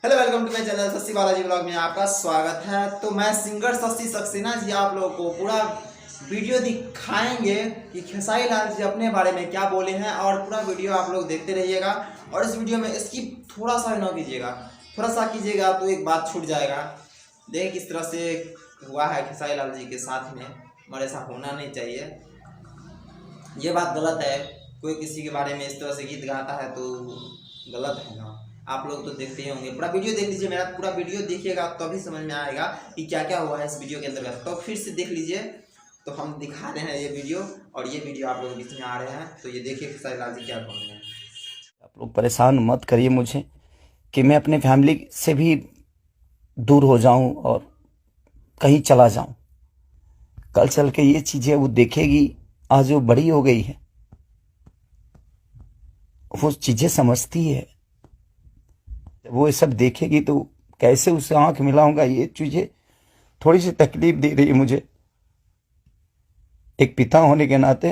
Hello welcome to my channel Shashi Balaji blog में आपका स्वागत है। तो मैं सिंगर शशि सक्सेना जी आप लोगों को पूरा वीडियो दिखाएंगे कि खेसारी लाल जी अपने बारे में क्या बोले हैं, और पूरा वीडियो आप लोग देखते रहिएगा। और इस वीडियो में स्किप थोड़ा सा ना कीजिएगा, थोड़ा सा कीजिएगा तो एक बात छूट जाएगा। देखिए किस तरह से हुआ है खेसारी लाल जी के साथ में, और ऐसा होना नहीं चाहिए, ये बात गलत है। कोई किसी के बारे में इस तरह से गीत गाता है तो गलत है ना। आप लोग तो देखते ही होंगे, पूरा वीडियो देख लीजिए, मेरा पूरा वीडियो देखिएगा तभी समझ में आएगा कि क्या क्या हुआ है इस वीडियो के अंतर्गत। तो फिर से देख लीजिए, तो हम दिखा रहे हैं ये वीडियो, और ये वीडियो आप लोग बीच में आ रहे हैं, तो ये देखिए खेसारी लाल जी क्या बोल रहे हैं। आप लोग परेशान मत करिए मुझे कि मैं अपने फैमिली से भी दूर हो जाऊं और कहीं चला जाऊं। कल चल के ये चीजें वो देखेगी, आज वो बड़ी हो गई है, वो चीजें समझती है। जब वो ये सब देखेगी तो कैसे उससे आंख मिलाऊंगा, ये चीजें थोड़ी सी तकलीफ दे रही है मुझे। एक पिता होने के नाते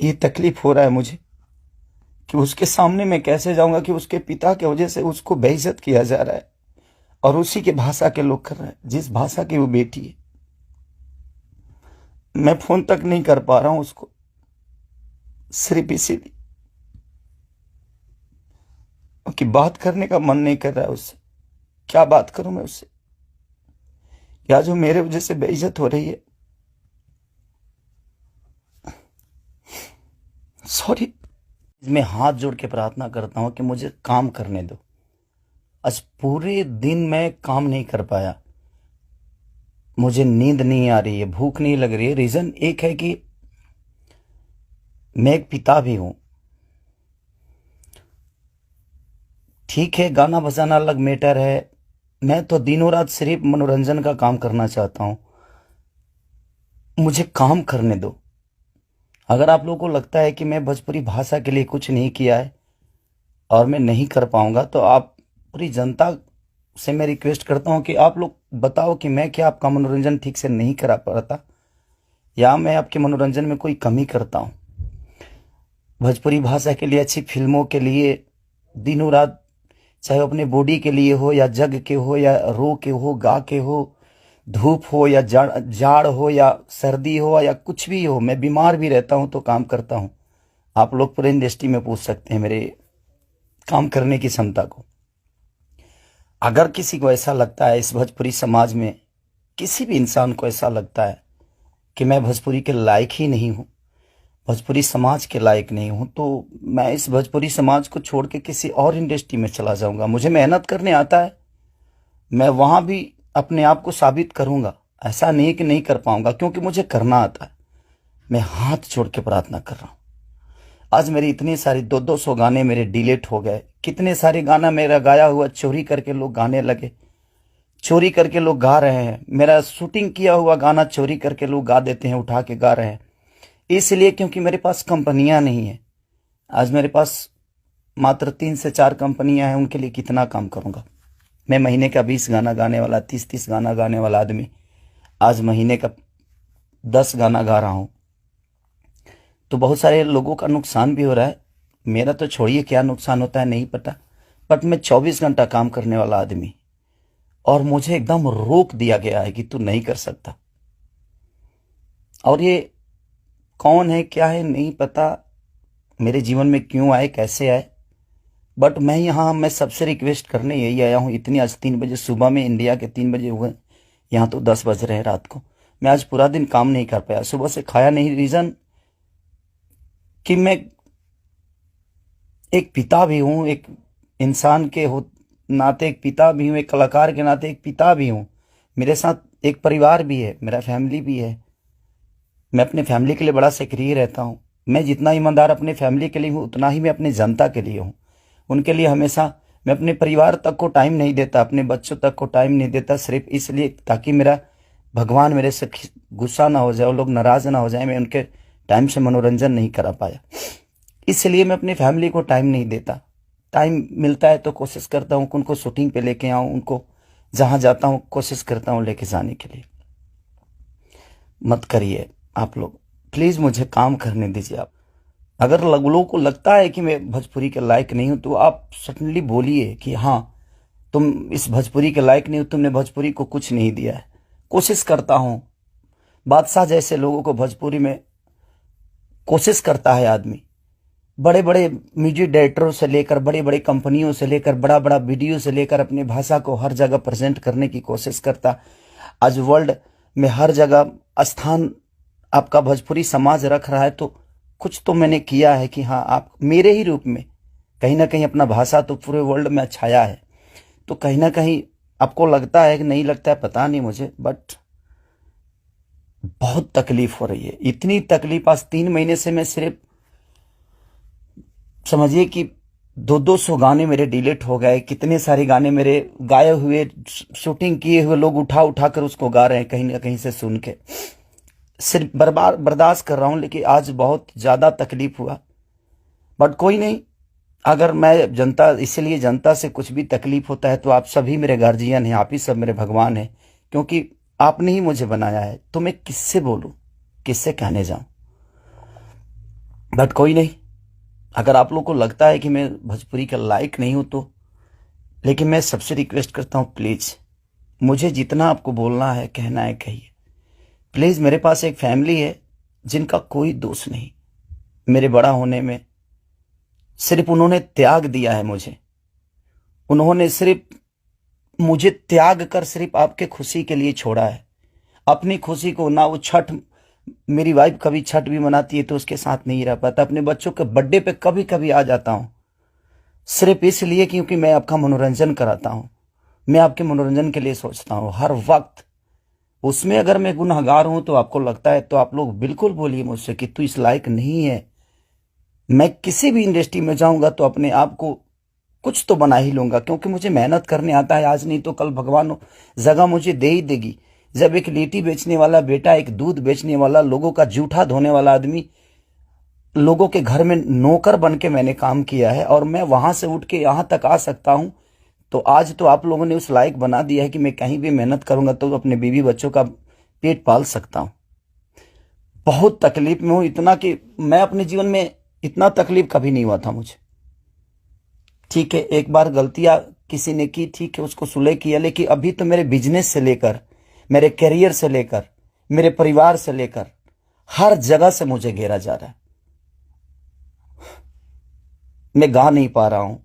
ये तकलीफ हो रहा है मुझे कि उसके सामने मैं कैसे जाऊंगा कि उसके पिता की वजह से उसको बेइज्जत किया जा रहा है, और उसी के भाषा के लोग कर रहे हैं, जिस भाषा की वो बेटी है। मैं फोन तक नहीं कर पा रहा हूं उसको, सिर्फ इसीलिए कि बात करने का मन नहीं कर रहा है उससे। क्या बात करूं मैं उससे, या जो मेरे वजह से बेइज्जत हो रही है। सॉरी। मैं हाथ जोड़ के प्रार्थना करता हूं कि मुझे काम करने दो। आज पूरे दिन मैं काम नहीं कर पाया, मुझे नींद नहीं आ रही है, भूख नहीं लग रही है। रीजन एक है कि मैं एक पिता भी हूं। ठीक है, गाना बजाना अलग मैटर है, मैं तो दिनों रात सिर्फ मनोरंजन का काम करना चाहता हूं। मुझे काम करने दो। अगर आप लोगों को लगता है कि मैं भोजपुरी भाषा के लिए कुछ नहीं किया है और मैं नहीं कर पाऊंगा, तो आप पूरी जनता से मैं रिक्वेस्ट करता हूं कि आप लोग बताओ कि मैं क्या आपका मनोरंजन ठीक से नहीं करा पाता, या मैं आपके मनोरंजन में कोई कमी करता हूं। भोजपुरी भाषा के लिए, अच्छी फिल्मों के लिए दिनों रात, चाहे अपने बॉडी के लिए हो या जग के हो या रो के हो, गा के हो, धूप हो या जाड़ हो या सर्दी हो या कुछ भी हो, मैं बीमार भी रहता हूं तो काम करता हूं। आप लोग पूरे इंडस्ट्री में पूछ सकते हैं मेरे काम करने की क्षमता को। अगर किसी को ऐसा लगता है, इस भोजपुरी समाज में किसी भी इंसान को ऐसा लगता है कि मैं भोजपुरी के लायक ही नहीं हूं, भोजपुरी समाज के लायक नहीं हूं, तो मैं इस भोजपुरी समाज को छोड़ के किसी और इंडस्ट्री में चला जाऊंगा। मुझे मेहनत करने आता है, मैं वहां भी अपने आप को साबित करूंगा। ऐसा नहीं कि नहीं कर पाऊंगा, क्योंकि मुझे करना आता है। मैं हाथ जोड़ के प्रार्थना कर रहा हूं। आज मेरी इतनी सारी 200 गाने मेरे डिलीट हो गए। कितने सारे गाना मेरा गाया हुआ चोरी करके लोग गाने लगे, चोरी करके लोग गा रहे हैं। मेरा शूटिंग किया हुआ गाना चोरी करके लोग गा देते हैं, उठा के गा रहे हैं। इसलिए क्योंकि मेरे पास कंपनियां नहीं है। आज मेरे पास मात्र 3 से 4 कंपनियां हैं, उनके लिए कितना काम करूंगा मैं। महीने का 20 गाना गाने वाला, 30 गाना गाने वाला आदमी आज महीने का 10 गाना गा रहा हूं, तो बहुत सारे लोगों का नुकसान भी हो रहा है। मेरा तो छोड़िए क्या नुकसान होता है नहीं पता, बट मैं 24 घंटा काम करने वाला आदमी, और मुझे एकदम रोक दिया गया है कि तू नहीं कर सकता। और ये कौन है क्या है नहीं पता, मेरे जीवन में क्यों आए कैसे आए, बट मैं सबसे रिक्वेस्ट करने यही आया हूं। इतनी आज 3 बजे सुबह में, इंडिया के 3 बजे हुए, यहाँ तो 10 बज रहे हैं रात को। मैं आज पूरा दिन काम नहीं कर पाया, सुबह से खाया नहीं। रीजन कि मैं एक पिता भी हूं, एक इंसान के हो नाते एक पिता भी हूं, एक कलाकार के नाते एक पिता भी हूं। मेरे साथ एक परिवार भी है, मेरा फैमिली भी है। मैं अपने फैमिली के लिए बड़ा सक्रिय रहता हूं। मैं जितना ईमानदार अपने फैमिली के लिए हूं, उतना ही मैं अपनी जनता के लिए हूं। उनके लिए हमेशा मैं अपने परिवार तक को टाइम नहीं देता, अपने बच्चों तक को टाइम नहीं देता, सिर्फ इसलिए ताकि मेरा भगवान मेरे से गुस्सा ना हो जाए, वो लोग नाराज ना हो जाए, मैं उनके टाइम से मनोरंजन नहीं करा पाया। इसलिए मैं अपनी फैमिली को टाइम नहीं देता। टाइम मिलता है तो कोशिश करता हूँ उनको शूटिंग पे लेके आऊँ, उनको जहाँ जाता हूँ कोशिश करता हूँ लेके जाने के लिए। मत करिए आप लोग, प्लीज़ मुझे काम करने दीजिए आप। अगर लोगों को लगता है कि मैं भोजपुरी के लायक नहीं हूं तो आप सडनली बोलिए कि हाँ, तुम इस भोजपुरी के लायक नहीं हो, तुमने भोजपुरी को कुछ नहीं दिया है। कोशिश करता हूं, बादशाह जैसे लोगों को भोजपुरी में कोशिश करता है आदमी। बड़े बड़े म्यूजिक डायरेक्टरों से लेकर, बड़ी बड़ी कंपनियों से लेकर, बड़ा बड़ा वीडियो से लेकर अपनी भाषा को हर जगह प्रेजेंट करने की कोशिश करता। आज वर्ल्ड में हर जगह स्थान आपका भोजपुरी समाज रख रहा है, तो कुछ तो मैंने किया है कि हाँ, आप मेरे ही रूप में कहीं ना कहीं अपना भाषा तो पूरे वर्ल्ड में छाया है। तो कहीं ना कहीं आपको लगता है कि नहीं लगता है, पता नहीं मुझे, बट बहुत तकलीफ हो रही है। इतनी तकलीफ, आज 3 महीने से मैं सिर्फ समझिए कि 200 गाने मेरे डिलीट हो गए। कितने सारे गाने मेरे गाए हुए, शूटिंग किए हुए लोग उठा उठा कर उसको गा रहे हैं कहीं ना कहीं से सुन के। सिर्फ बर्दाश्त कर रहा हूं, लेकिन आज बहुत ज्यादा तकलीफ हुआ। बट कोई नहीं, अगर मैं जनता, इसलिए जनता से कुछ भी तकलीफ होता है तो आप सभी मेरे गार्जियन हैं, आप ही सब मेरे भगवान हैं, क्योंकि आपने ही मुझे बनाया है। तो मैं किससे बोलूं, किससे कहने जाऊं। बट कोई नहीं, अगर आप लोग को लगता है कि मैं भोजपुरी का लायक नहीं हूं तो, लेकिन मैं सबसे रिक्वेस्ट करता हूं, प्लीज मुझे जितना आपको बोलना है, कहना है, कहिए प्लीज। मेरे पास एक फैमिली है जिनका कोई दोष नहीं मेरे बड़ा होने में। सिर्फ उन्होंने त्याग दिया है मुझे, उन्होंने सिर्फ मुझे त्याग कर सिर्फ आपके खुशी के लिए छोड़ा है। अपनी खुशी को ना, वो छठ, मेरी वाइफ कभी छठ भी मनाती है तो उसके साथ नहीं रह पाता। अपने बच्चों के बर्थडे पे कभी कभी आ जाता हूं, सिर्फ इसलिए क्योंकि मैं आपका मनोरंजन कराता हूं। मैं आपके मनोरंजन के लिए सोचता हूं हर वक्त। उसमें अगर मैं गुनहगार हूं तो आपको लगता है तो आप लोग बिल्कुल बोलिए मुझसे कि तू इस लायक नहीं है। मैं किसी भी इंडस्ट्री में जाऊंगा तो अपने आप को कुछ तो बना ही लूंगा, क्योंकि मुझे मेहनत करने आता है। आज नहीं तो कल भगवान जगह मुझे दे ही देगी। जब एक लिट्टी बेचने वाला बेटा, एक दूध बेचने वाला, लोगों का जूठा धोने वाला आदमी, लोगों के घर में नौकर बन के मैंने काम किया है और मैं वहां से उठ के यहां तक आ सकता हूं, तो आज तो आप लोगों ने उस लायक बना दिया है कि मैं कहीं भी मेहनत करूंगा तो अपने बीवी बच्चों का पेट पाल सकता हूं। बहुत तकलीफ में हूं, इतना कि मैं अपने जीवन में इतना तकलीफ कभी नहीं हुआ था मुझे। ठीक है, एक बार गलतियां किसी ने की, ठीक है, उसको सुलह किया, लेकिन अभी तो मेरे बिजनेस से लेकर, मेरे करियर से लेकर, मेरे परिवार से लेकर हर जगह से मुझे घेरा जा रहा है। मैं गा नहीं पा रहा हूं।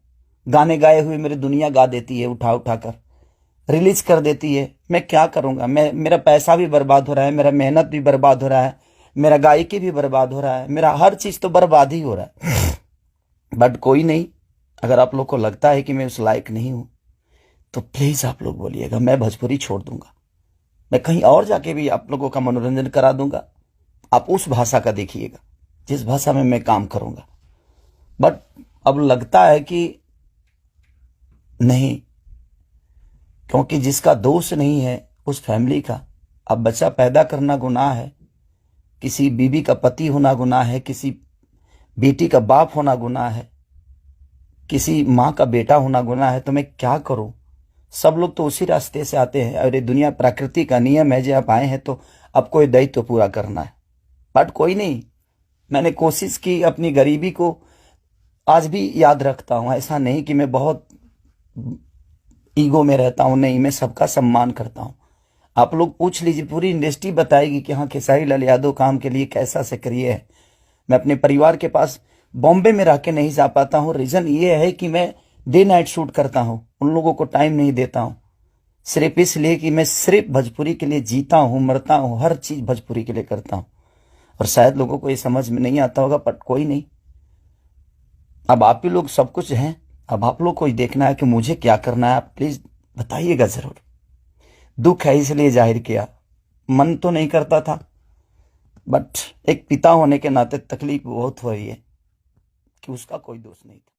गाने गाए हुए मेरी दुनिया गा देती है, उठा उठा कर रिलीज कर देती है। मैं क्या करूंगा? मेरा पैसा भी बर्बाद हो रहा है, मेरा मेहनत भी बर्बाद हो रहा है, मेरा गायकी भी बर्बाद हो रहा है, मेरा हर चीज तो बर्बाद ही हो रहा है। बट कोई नहीं, अगर आप लोग को लगता है कि मैं उस लायक नहीं हूं तो प्लीज आप लोग बोलिएगा, मैं भोजपुरी छोड़ दूंगा। मैं कहीं और जाके भी आप लोगों का मनोरंजन करा दूंगा। आप उस भाषा का देखिएगा जिस भाषा में मैं काम करूंगा। बट अब लगता है कि नहीं, क्योंकि जिसका दोष नहीं है उस फैमिली का। अब बच्चा पैदा करना गुनाह है, किसी बीवी का पति होना गुनाह है, किसी बेटी का बाप होना गुनाह है, किसी माँ का बेटा होना गुनाह है। तो मैं क्या करूं? सब लोग तो उसी रास्ते से आते हैं और ये दुनिया प्रकृति का नियम है, जो आप आए हैं तो आपको ये दायित्व पूरा करना है। बट कोई नहीं, मैंने कोशिश की, अपनी गरीबी को आज भी याद रखता हूं। ऐसा नहीं कि मैं बहुत ईगो में रहता हूं, नहीं, मैं सबका सम्मान करता हूं। आप लोग पूछ लीजिए, पूरी इंडस्ट्री बताएगी कि हाँ, खेसारी लाल यादव काम के लिए कैसा सक्रिय है। मैं अपने परिवार के पास बॉम्बे में रह के नहीं जा पाता हूँ। रीजन ये है कि मैं डे नाइट शूट करता हूँ, उन लोगों को टाइम नहीं देता हूँ, सिर्फ इसलिए कि मैं सिर्फ भोजपुरी के लिए जीता हूँ, मरता हूँ, हर चीज भोजपुरी के लिए करता हूँ। और शायद लोगों को ये समझ में नहीं आता होगा, बट कोई नहीं, अब आप ही लोग सब कुछ हैं। अब आप लोग को ही देखना है कि मुझे क्या करना है। आप प्लीज बताइएगा जरूर। दुख है इसलिए जाहिर किया, मन तो नहीं करता था, बट एक पिता होने के नाते तकलीफ बहुत हो रही है कि उसका कोई दोष नहीं था।